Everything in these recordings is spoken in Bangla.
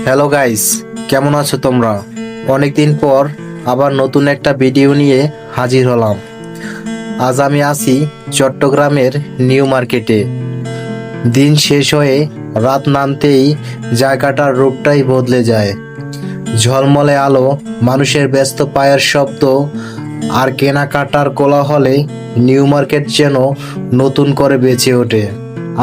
হ্যালো গাইস, কেমন আছো তোমরা? অনেকদিন পর আবার নতুন একটা ভিডিও নিয়ে হাজির হলাম। আজ আমি আছি চট্টগ্রামের নিউ মার্কেটে। দিন শেষ হয়ে রাত নামতেই জায়গাটার রূপটাই বদলে যায়। ঝলমলে আলো, মানুষের ব্যস্ত পায়ের শব্দ আর কেনাকাটার কোলাহলে নিউ মার্কেট যেন নতুন করে বেঁচে ওঠে।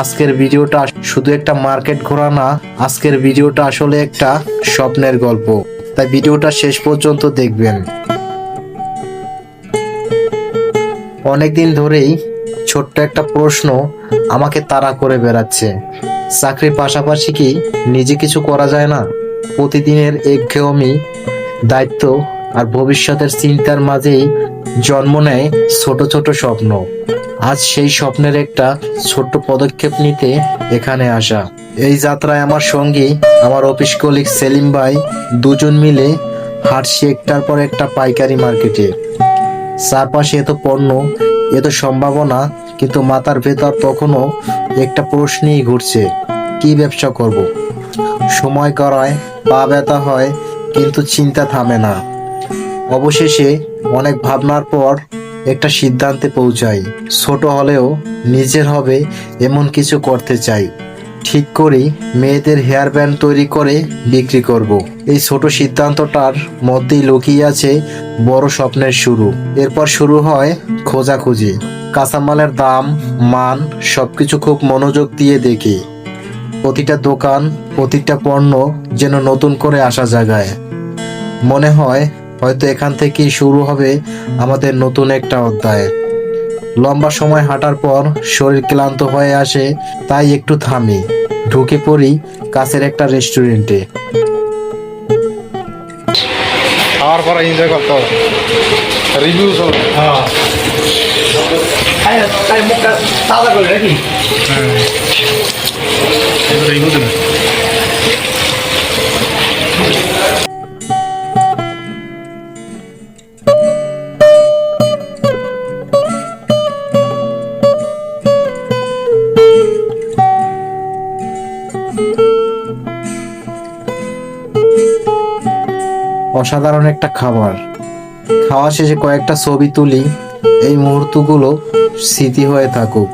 আজকের ভিডিওটা শুধু একটা মার্কেট ঘোরা না, আজকের ভিডিওটা আসলে একটা স্বপ্নের গল্প। তাই ভিডিওটা শেষ পর্যন্ত দেখবেন। অনেকদিন ধরেই ছোট্ট একটা প্রশ্ন আমাকে তাড়া করে বেড়াচ্ছে। চাকরির পাশাপাশি কি নিজে কিছু করা যায় না? প্রতিদিনের একঘেয়েমি, দায়িত্ব আর ভবিষ্যতের চিন্তার মাঝেই জন্ম নেয় ছোট ছোট স্বপ্ন। আজ সেই স্বপ্নের একটা ছোট্ট পদক্ষেপ নিতে এখানে আসা। এই যাত্রায় আমার সঙ্গী আমার অফিস কলিগ সেলিম ভাই, দুজন মিলে হাঁটছি একটার পর একটা পাইকারি মার্কেটে। চারপাশে এত পণ্য, এত সম্ভাবনা, কিন্তু মাথার ভেতর তখনও একটা প্রশ্নই ঘুরছে, কি ব্যবসা করব? সময় করায় পা ব্যথা হয়, কিন্তু চিন্তা থামে না। অবশেষে অনেক ভাবনার পর একটা সিদ্ধান্তে পৌঁছাই। ছোট হলেও নিজের হবে এমন কিছু করতে চাই। ঠিক করি মেয়েদের হেয়ার ব্যান্ড তৈরি করে বিক্রি করব। এই ছোট সিদ্ধান্তটার মধ্যেই লুকিয়ে আছে বড় স্বপ্নের শুরু। এরপর শুরু হয় খোঁজাখুঁজি। কাঁচামালের দাম, মান সবকিছু খুব মনোযোগ দিয়ে দেখি। প্রতিটা দোকান, প্রতিটা পণ্য যেন নতুন করে আসা জায়গায়। মনে হয় হয়তো এখান থেকেই শুরু হবে আমাদের নতুন একটা অধ্যায়। লম্বা সময় হাঁটার পর শরীর ক্লান্ত হয়ে আসে, তাই একটু থামি। ঢুকে পড়ি কাছের একটা রেস্টুরেন্টে। খাওয়ার পর এনজয় করতে হবে, রিভিউ চলবে। মুখটা তাজা করে নাকি? রিভিউ দেবে। অসাধারণ একটা খাবার। খাওয়া শেষে কয়েকটা ছবি তুলি, এই মুহূর্তগুলো স্মৃতি হয়ে থাকুক।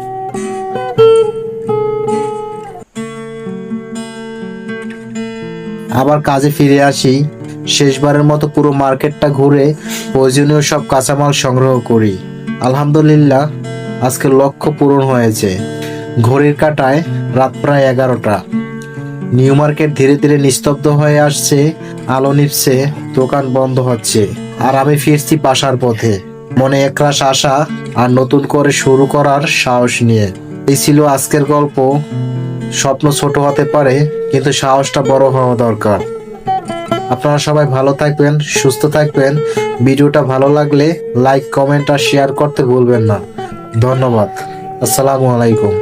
আবার কাজে ফিরে আসি। শেষবারের মতো পুরো মার্কেটটা ঘুরে প্রয়োজনীয় সব কাঁচামাল সংগ্রহ করি। আলহামদুলিল্লাহ, আজকের লক্ষ্য পূরণ হয়েছে। ঘড়ির কাঁটায় রাত প্রায় 11টা। নিউ মার্কেট ধীরে ধীরে নিস্তব্ধ হয়ে আসছে, আলো নিভছে, দোকান বন্ধ হচ্ছে, আর আমি ফিরছি বাসার পথে। মনে একরাশ আশা আর নতুন করে শুরু করার সাহস নিয়ে। এই ছিল আজকের গল্প। স্বপ্ন ছোট হতে পারে, কিন্তু সাহসটা বড় হওয়া দরকার। আপনারা সবাই ভালো থাকবেন, সুস্থ থাকবেন। ভিডিওটা ভালো লাগলে লাইক, কমেন্ট আর শেয়ার করতে ভুলবেন না। ধন্যবাদ। আসসালামু আলাইকুম।